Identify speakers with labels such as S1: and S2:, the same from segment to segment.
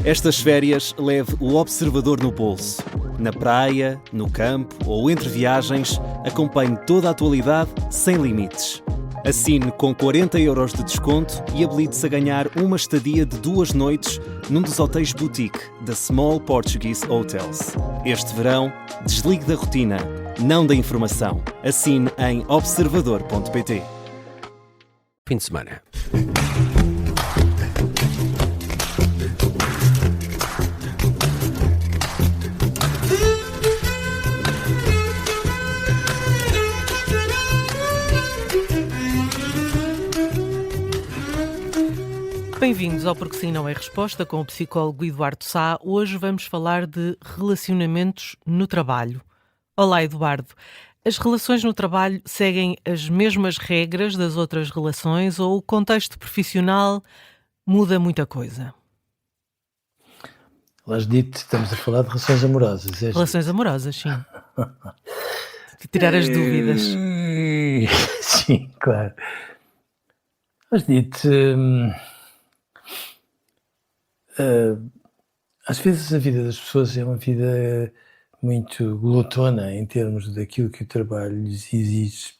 S1: Estas férias leve o observador no bolso. Na praia, no campo ou entre viagens, acompanhe toda a atualidade sem limites. Assine com 40€ de desconto e habilite-se a ganhar uma estadia de 2 noites num dos hotéis boutique da Small Portuguese Hotels. Este verão, desligue da rotina, não da informação. Assine em observador.pt.
S2: Fim de semana.
S3: Bem-vindos ao Porque Sim Não É Resposta com o psicólogo Eduardo Sá. Hoje vamos falar de relacionamentos no trabalho. Olá, Eduardo. As relações no trabalho seguem as mesmas regras das outras relações ou o contexto profissional muda muita coisa?
S4: Lás dito, estamos a falar de relações amorosas.
S3: Relações amorosas, sim. Tirar as dúvidas.
S4: Sim, claro. Lás dito, às vezes a vida das pessoas é uma vida muito glutona em termos daquilo que o trabalho lhes exige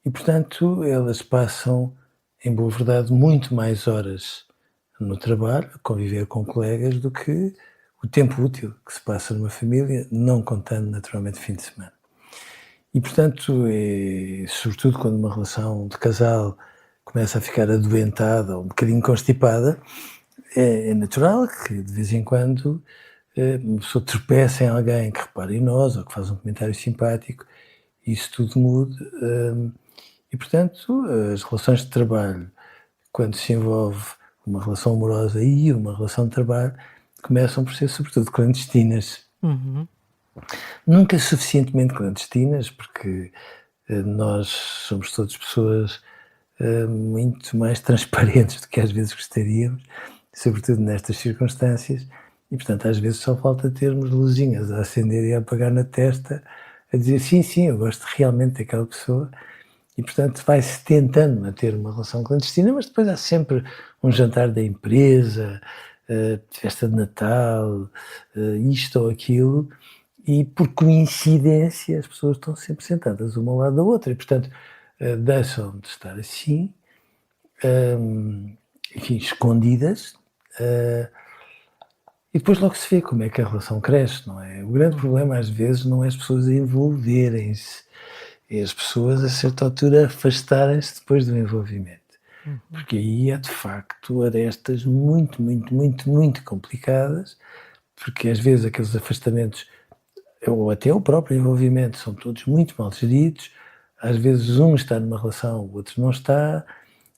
S4: e, portanto, elas passam, em boa verdade, muito mais horas no trabalho, a conviver com colegas, do que o tempo útil que se passa numa família, não contando naturalmente fim de semana. E, portanto, sobretudo quando uma relação de casal começa a ficar adoentada ou um bocadinho constipada, é natural que de vez em quando uma pessoa tropeça em alguém que repara em nós ou que faz um comentário simpático e isso tudo muda. E, portanto, as relações de trabalho, quando se envolve uma relação amorosa e uma relação de trabalho, começam por ser sobretudo clandestinas.
S3: Uhum.
S4: Nunca suficientemente clandestinas, porque nós somos todas pessoas muito mais transparentes do que às vezes gostaríamos, sobretudo nestas circunstâncias, e portanto às vezes só falta termos luzinhas a acender e a apagar na testa, a dizer sim, eu gosto realmente daquela pessoa, e portanto vai-se tentando manter uma relação clandestina, mas depois há sempre um jantar da empresa, festa de Natal, isto ou aquilo, e por coincidência as pessoas estão sempre sentadas uma ao lado da outra, e portanto deixam de estar assim, enfim, escondidas, e depois logo se vê como é que a relação cresce, não é? O grande problema às vezes não é as pessoas envolverem-se, é as pessoas a certa altura afastarem-se depois do envolvimento. Porque aí é de facto arestas muito, muito, muito, muito complicadas, porque às vezes aqueles afastamentos, ou até o próprio envolvimento, são todos muito mal geridos, às vezes um está numa relação, o outro não está,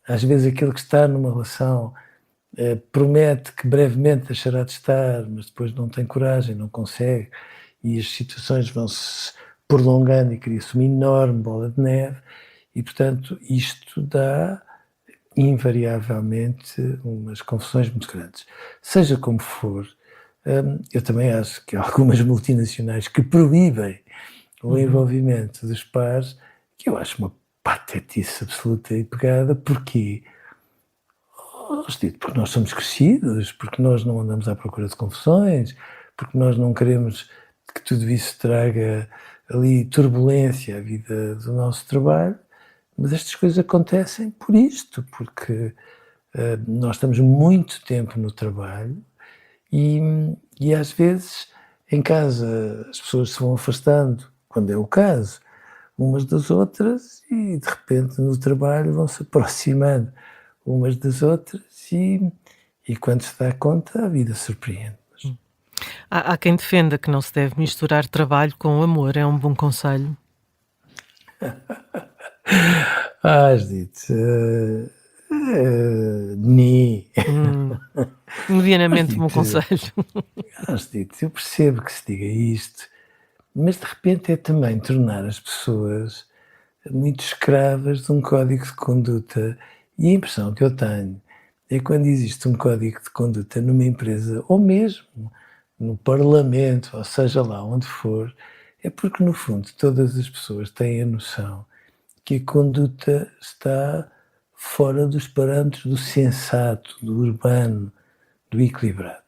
S4: às vezes aquele que está numa relação promete que brevemente deixará de estar, mas depois não tem coragem, não consegue, e as situações vão-se prolongando e cria-se uma enorme bola de neve, e portanto isto dá invariavelmente umas confusões muito grandes. Seja como for, eu também acho que há algumas multinacionais que proíbem o envolvimento dos pares, que eu acho uma patetice absoluta e pegada. Porquê? Porque nós somos crescidos, porque nós não andamos à procura de confusões, porque nós não queremos que tudo isso traga ali turbulência à vida do nosso trabalho, mas estas coisas acontecem por isto, porque nós estamos muito tempo no trabalho e às vezes em casa as pessoas se vão afastando, quando é o caso, umas das outras, e de repente no trabalho vão se aproximando umas das outras e quando se dá conta a vida surpreende.
S3: Há quem defenda que não se deve misturar trabalho com amor. É um bom conselho?
S4: Judite,
S3: Medianamente bom conselho.
S4: Judite, eu percebo que se diga isto, mas de repente é também tornar as pessoas muito escravas de um código de conduta, e a impressão que eu tenho é que quando existe um código de conduta numa empresa, ou mesmo no parlamento, ou seja lá onde for, é porque no fundo todas as pessoas têm a noção que a conduta está fora dos parâmetros do sensato, do urbano, do equilibrado.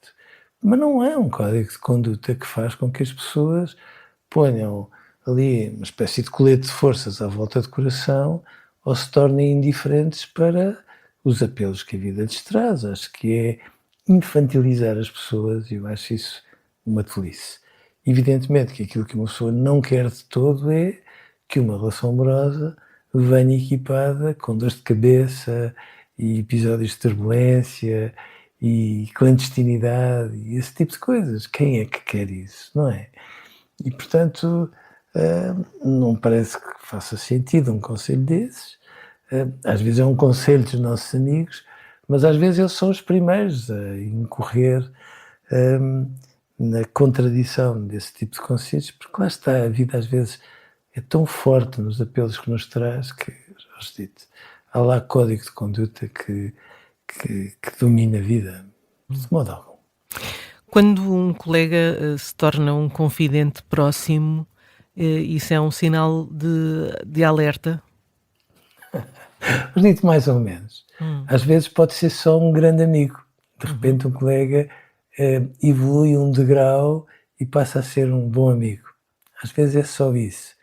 S4: Mas não é um código de conduta que faz com que as pessoas ponham ali uma espécie de colete de forças à volta do coração ou se tornem indiferentes para os apelos que a vida lhes traz. Acho que é infantilizar as pessoas e eu acho isso uma tolice. Evidentemente que aquilo que uma pessoa não quer de todo é que uma relação amorosa venha equipada com dores de cabeça e episódios de turbulência e clandestinidade e esse tipo de coisas. Quem é que quer isso, não é? E, portanto, não parece que faça sentido um conselho desses. Às vezes é um conselho dos nossos amigos, mas às vezes eles são os primeiros a incorrer na contradição desse tipo de conselhos, porque lá está, a vida às vezes é tão forte nos apelos que nos traz que, já vos dito, há lá código de conduta que domina a vida, de modo algum.
S3: Quando um colega se torna um confidente próximo, isso é um sinal de alerta?
S4: Mas dito mais ou menos. Às vezes pode ser só um grande amigo. De repente um colega evolui um degrau e passa a ser um bom amigo. Às vezes é só isso.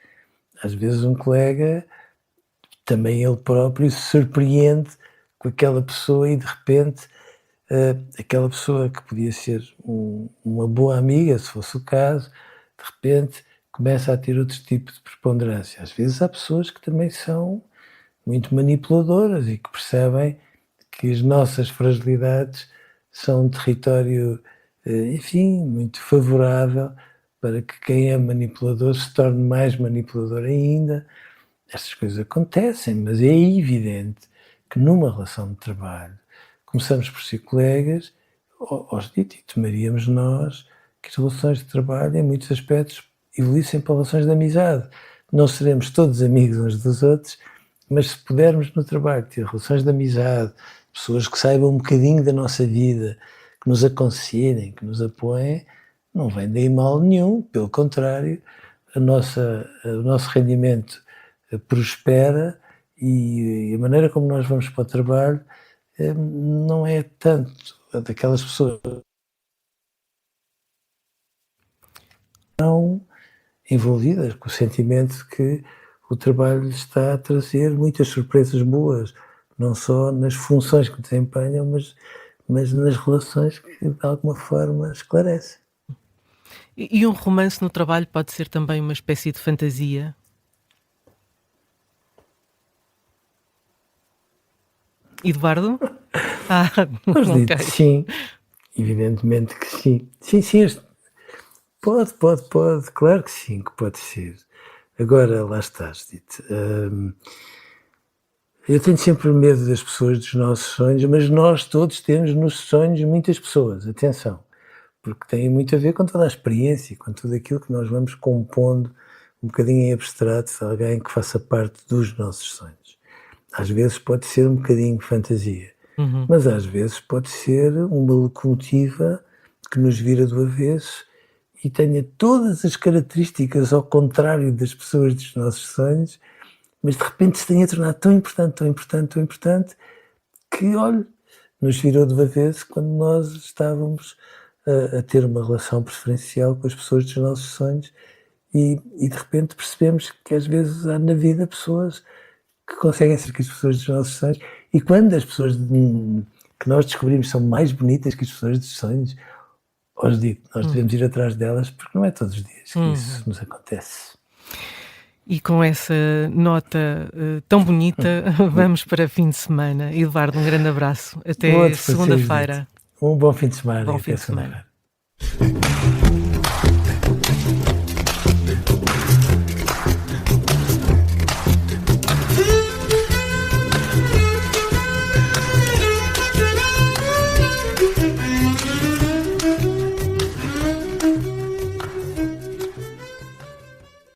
S4: Às vezes um colega, também ele próprio, se surpreende com aquela pessoa e de repente aquela pessoa que podia ser uma boa amiga, se fosse o caso, de repente começa a ter outro tipo de preponderância. Às vezes há pessoas que também são muito manipuladoras e que percebem que as nossas fragilidades são um território, enfim, muito favorável para que quem é manipulador se torne mais manipulador ainda. Estas coisas acontecem, mas é evidente que numa relação de trabalho começamos por ser colegas, e tomaríamos nós que as relações de trabalho, em muitos aspectos, evoluíssem para relações de amizade. Não seremos todos amigos uns dos outros, mas se pudermos no trabalho ter relações de amizade, pessoas que saibam um bocadinho da nossa vida, que nos aconselhem, que nos apoiem, não vem daí mal nenhum, pelo contrário, o nosso rendimento prospera e a maneira como nós vamos para o trabalho não é tanto daquelas pessoas não envolvidas com o sentimento de que o trabalho está a trazer muitas surpresas boas, não só nas funções que desempenham, mas nas relações que de alguma forma esclarecem.
S3: E um romance no trabalho pode ser também uma espécie de fantasia? Eduardo?
S4: Mas dito
S3: Ok.
S4: sim, evidentemente que sim. Sim, pode, claro que pode ser. Agora, lá estás, dito. Eu tenho sempre medo das pessoas, dos nossos sonhos, mas nós todos temos nos sonhos muitas pessoas, atenção, porque tem muito a ver com toda a experiência, com tudo aquilo que nós vamos compondo um bocadinho em abstrato de alguém que faça parte dos nossos sonhos. Às vezes pode ser um bocadinho fantasia, mas às vezes pode ser uma locomotiva que nos vira do avesso e tenha todas as características ao contrário das pessoas dos nossos sonhos, mas de repente se tenha tornado tão importante, que, olha, nos virou do avesso quando nós estávamos a ter uma relação preferencial com as pessoas dos nossos sonhos e de repente percebemos que às vezes há na vida pessoas que conseguem ser que as pessoas dos nossos sonhos e quando as pessoas que nós descobrimos são mais bonitas que as pessoas dos sonhos, hoje digo, nós devemos ir atrás delas porque não é todos os dias que isso nos acontece.
S3: E com essa nota tão bonita, vamos para fim de semana. Eduardo, um grande abraço. Até segunda-feira.
S4: Um bom fim de semana.
S3: Bom fim de semana.